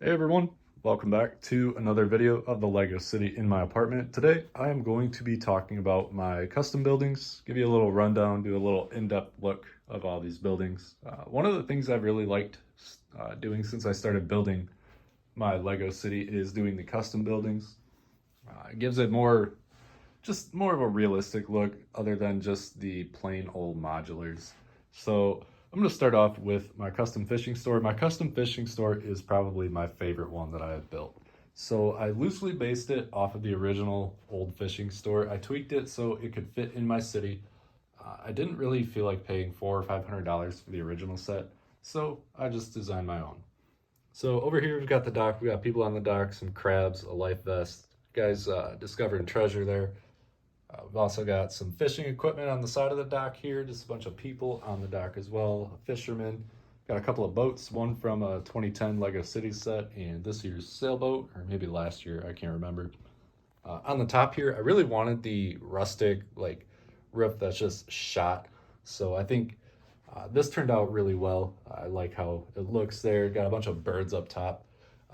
Hey everyone, welcome back to another video of the Lego City in my apartment. Today I am going to be talking about my custom buildings, give you a little rundown, do a little in-depth look of all these buildings. One of the things I've really liked doing since I started building my Lego City is doing the custom buildings. It gives it just more of a realistic look other than just the plain old modulars. So I'm going to start off with my custom fishing store. My custom fishing store is probably my favorite one that I have built. So I loosely based it off of the original old fishing store. I tweaked it so it could fit in my city. I didn't really feel like paying $400 or $500 for the original set, so I just designed my own. So over here we've got the dock. We got people on the dock, some crabs, a life vest. Guys discovering treasure there. We've also got some fishing equipment on the side of the dock here, just a bunch of people on the dock as well, a fisherman. Got a couple of boats, one from a 2010 Lego City set and this year's sailboat, or maybe last year, I can't remember. On the top here, I really wanted the rustic roof that's just shot. So I think this turned out really well. I like how it looks there. Got a bunch of birds up top.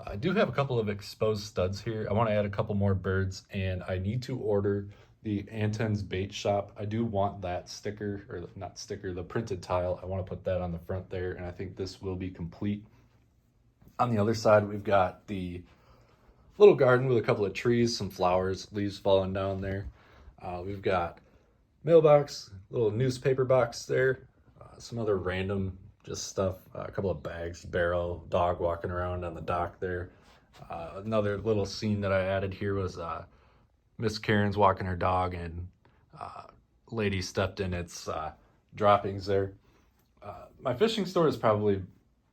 I do have a couple of exposed studs here. I want to add a couple more birds and I need to order the Anten's Bait Shop. I do want that sticker, or not sticker, the printed tile. I want to put that on the front there, and I think this will be complete. On the other side, we've got the little garden with a couple of trees, some flowers, leaves falling down there. We've got mailbox, little newspaper box there, some other random just stuff, a couple of bags, barrel, dog walking around on the dock there. Another little scene that I added here was Miss Karen's walking her dog and lady stepped in its droppings there. My fishing store is probably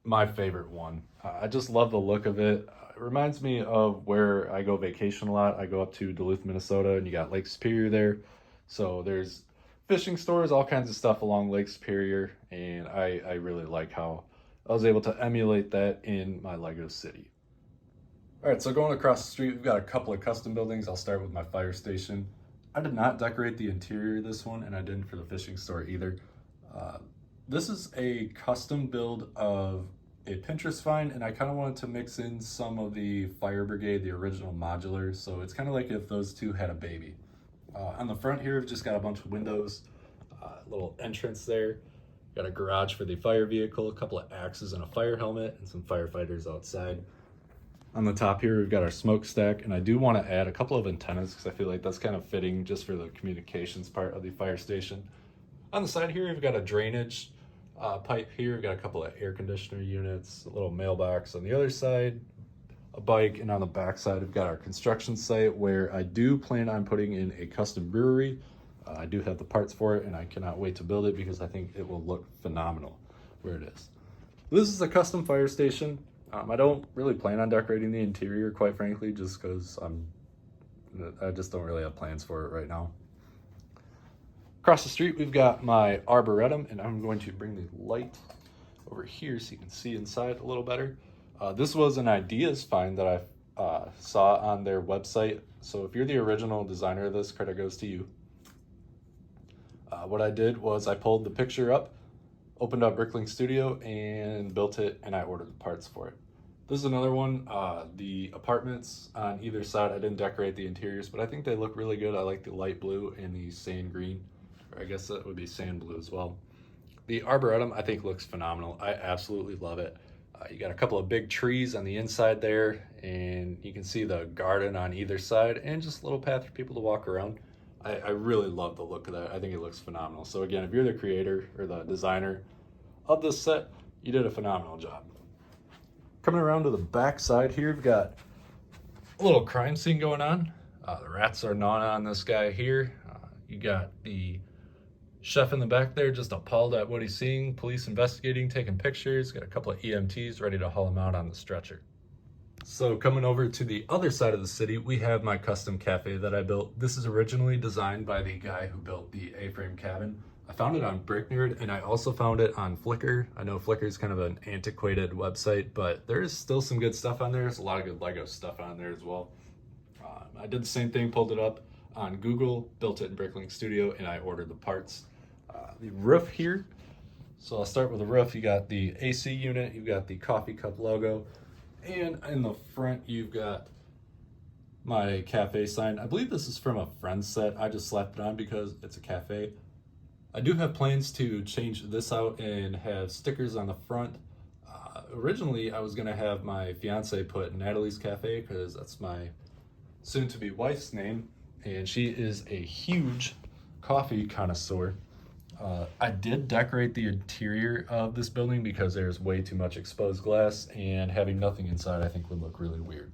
my favorite one. I just love the look of it. It reminds me of where I go vacation a lot. I go up to Duluth, Minnesota, and you got Lake Superior there. So there's fishing stores, all kinds of stuff along Lake Superior, and I really like how I was able to emulate that in my Lego City. All right, so going across the street, we've got a couple of custom buildings. I'll start with my fire station. I did not decorate the interior of this one, and I didn't for the fishing store either. This is a custom build of a Pinterest find, and I kind of wanted to mix in some of the fire brigade, the original modular. So it's kind of like if those two had a baby. On the front here, we've just got a bunch of windows, little entrance there. Got a garage for the fire vehicle, a couple of axes and a fire helmet, and some firefighters outside. On the top here, we've got our smokestack, and I do want to add a couple of antennas because I feel like that's kind of fitting just for the communications part of the fire station. On the side here, we've got a drainage pipe here. We've got a couple of air conditioner units, a little mailbox on the other side, a bike, and on the back side, we've got our construction site where I do plan on putting in a custom brewery. I do have the parts for it, and I cannot wait to build it because I think it will look phenomenal where it is. This is a custom fire station. I don't really plan on decorating the interior, quite frankly, just because I just don't really have plans for it right now. Across the street, we've got my Arboretum, and I'm going to bring the light over here so you can see inside a little better. This was an ideas find that I saw on their website. So if you're the original designer of this, credit goes to you. What I did was I pulled the picture up, opened up Bricklink Studio and built it, and I ordered the parts for it. This is another one. The apartments on either side, I didn't decorate the interiors, but I think they look really good. I like the light blue and the sand green, or I guess that would be sand blue as well. The Arboretum, I think, looks phenomenal. I absolutely love it. You got a couple of big trees on the inside there, and you can see the garden on either side, and just a little path for people to walk around. I really love the look of that. I think it looks phenomenal. So again, if you're the creator or the designer of this set, you did a phenomenal job. Coming around to the back side here, we've got a little crime scene going on. The rats are gnawing on this guy here. You got the chef in the back there just appalled at what he's seeing. Police investigating, taking pictures. Got a couple of EMTs ready to haul him out on the stretcher. So coming over to the other side of the city, we have my custom cafe that I built. This is originally designed by the guy who built the A-frame cabin. I found it on BrickNerd, and I also found it on Flickr. I know Flickr is kind of an antiquated website, but there is still some good stuff on there. There's a lot of good Lego stuff on there as well. I did the same thing, pulled it up on Google, built it in Bricklink Studio, and I ordered the parts. The roof here. So I'll start with the roof. You got the AC unit, you've got the coffee cup logo. And in the front, you've got my cafe sign. I believe this is from a Friends set. I just slapped it on because it's a cafe. I do have plans to change this out and have stickers on the front. Originally, I was going to have my fiance put Natalie's Cafe because that's my soon-to-be wife's name, and she is a huge coffee connoisseur. I did decorate the interior of this building because there's way too much exposed glass, and having nothing inside I think would look really weird.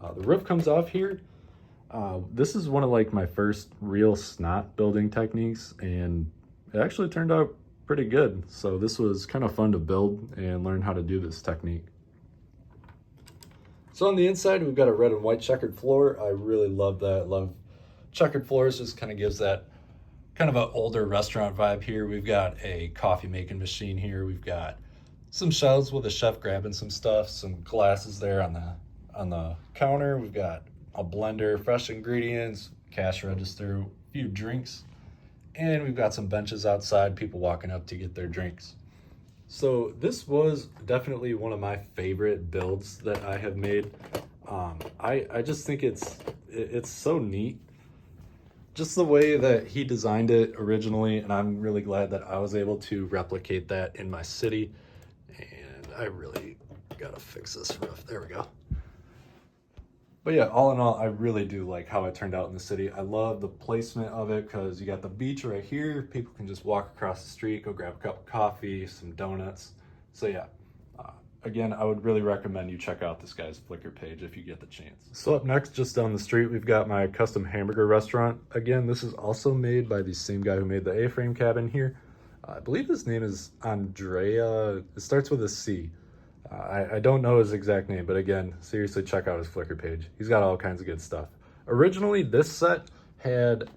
The roof comes off here. This is one of like my first real snot building techniques, and it actually turned out pretty good. So this was kind of fun to build and learn how to do this technique. So on the inside, we've got a red and white checkered floor. I really love that. Love checkered floors, just kind of gives that kind of an older restaurant vibe here. We've got a coffee making machine here. We've got some shelves with a chef grabbing some stuff, some glasses there on the counter. We've got a blender, fresh ingredients, cash register, a few drinks, and we've got some benches outside, people walking up to get their drinks. So this was definitely one of my favorite builds that I have made. I just think it's so neat, just the way that he designed it originally, and I'm really glad that I was able to replicate that in my city. And I really gotta fix this roof. There we go. But yeah, all in all, I really do like how it turned out in the city. I love the placement of it because you got the beach right here. People can just walk across the street, go grab a cup of coffee, some donuts. So yeah, again, I would really recommend you check out this guy's Flickr page if you get the chance. So up next, just down the street, we've got my custom hamburger restaurant. Again, this is also made by the same guy who made the A-frame cabin here. I believe his name is Andrea. It starts with a C. I don't know his exact name, but again, seriously, check out his Flickr page. He's got all kinds of good stuff. Originally, this set had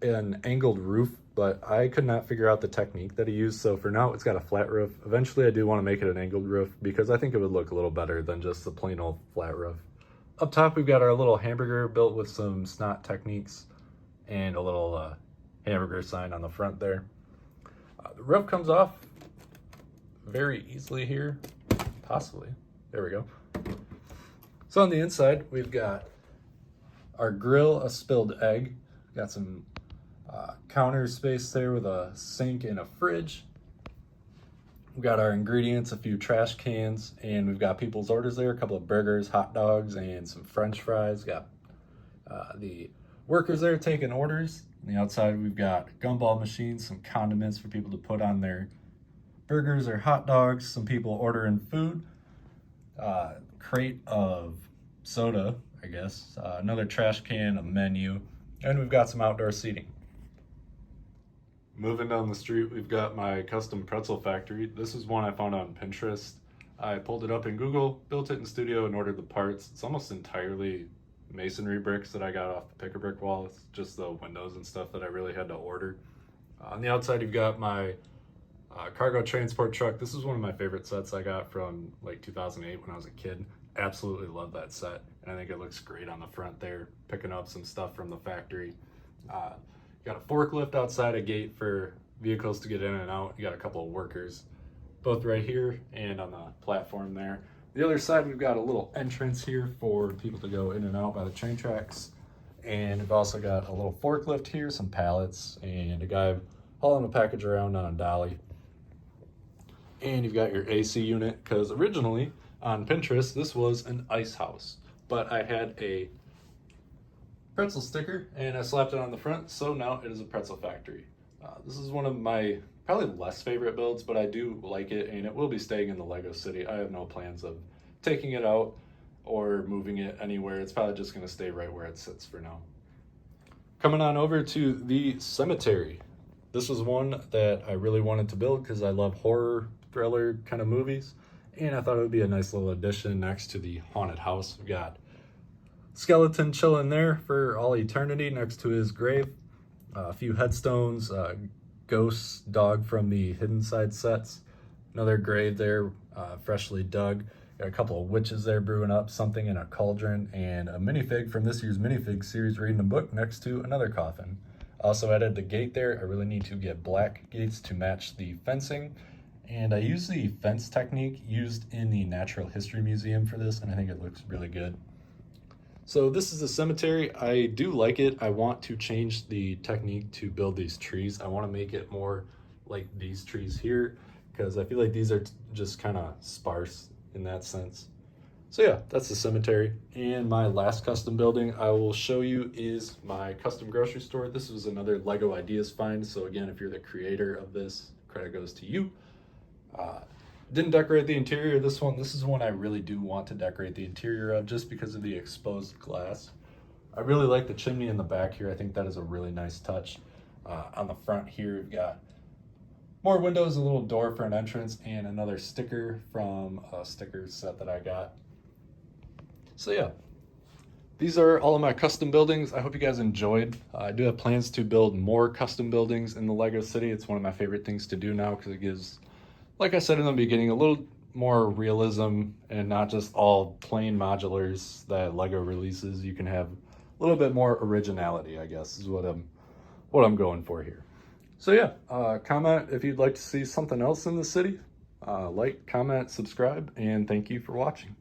an angled roof, but I could not figure out the technique that he used, so for now, it's got a flat roof. Eventually, I do want to make it an angled roof because I think it would look a little better than just the plain old flat roof. Up top, we've got our little hamburger built with some snot techniques and a little hamburger sign on the front there. The roof comes off very easily here. Possibly. There we go. So on the inside, we've got our grill, a spilled egg. Got some counter space there with a sink and a fridge. We've got our ingredients, a few trash cans, and we've got people's orders there, a couple of burgers, hot dogs, and some French fries. Got the workers there taking orders. On the outside, we've got gumball machines, some condiments for people to put on their burgers or hot dogs, some people ordering food, crate of soda, I guess, another trash can, a menu, and we've got some outdoor seating. Moving down the street, we've got my custom Pretzel Factory. This is one I found on Pinterest. I pulled it up in Google, built it in studio, and ordered the parts. It's almost entirely masonry bricks that I got off the pick-a-brick wall. It's just the windows and stuff that I really had to order. On the outside, you've got my cargo transport truck. This is one of my favorite sets I got from like 2008 when I was a kid. Absolutely love that set, and I think it looks great on the front there, picking up some stuff from the factory. Got a forklift outside a gate for vehicles to get in and out. You got a couple of workers, both right here and on the platform there. The other side, we've got a little entrance here for people to go in and out by the train tracks. And we've also got a little forklift here, some pallets, and a guy hauling a package around on a dolly. And you've got your AC unit, because originally on Pinterest, this was an ice house, but I had a pretzel sticker and I slapped it on the front, so now it is a Pretzel Factory. This is one of my probably less favorite builds, but I do like it, and it will be staying in the Lego City. I have no plans of taking it out or moving it anywhere. It's probably just going to stay right where it sits for now. Coming on over to the cemetery. This was one that I really wanted to build because I love horror, thriller kind of movies, and I thought it would be a nice little addition next to the haunted house. We've got skeleton chilling there for all eternity next to his grave. A few headstones, ghost dog from the Hidden Side sets, another grave there, freshly dug. Got a couple of witches there brewing up something in a cauldron, and a minifig from this year's minifig series reading a book next to another coffin. Also added the gate there. I really need to get black gates to match the fencing, And I use the fence technique used in the Natural History Museum for this, and I think it looks really good. So this is a cemetery. I do like it. I want to change the technique to build these trees. I want to make it more like these trees here, because I feel like these are just kind of sparse in that sense. So yeah, that's the cemetery. And my last custom building I will show you is my custom grocery store. This was another Lego Ideas find. So again, if you're the creator of this, credit goes to you. Didn't decorate the interior of this one. This is one I really do want to decorate the interior of just because of the exposed glass. I really like the chimney in the back here. I think that is a really nice touch. On the front here, we've got more windows, a little door for an entrance, and another sticker from a sticker set that I got. So yeah, these are all of my custom buildings. I hope you guys enjoyed. I do have plans to build more custom buildings in the Lego City. It's one of my favorite things to do now because it gives, like I said in the beginning, a little more realism and not just all plain modulars that Lego releases. You can have a little bit more originality, I guess, is what I'm going for here. So yeah, comment if you'd like to see something else in the city. Like, comment, subscribe, and thank you for watching.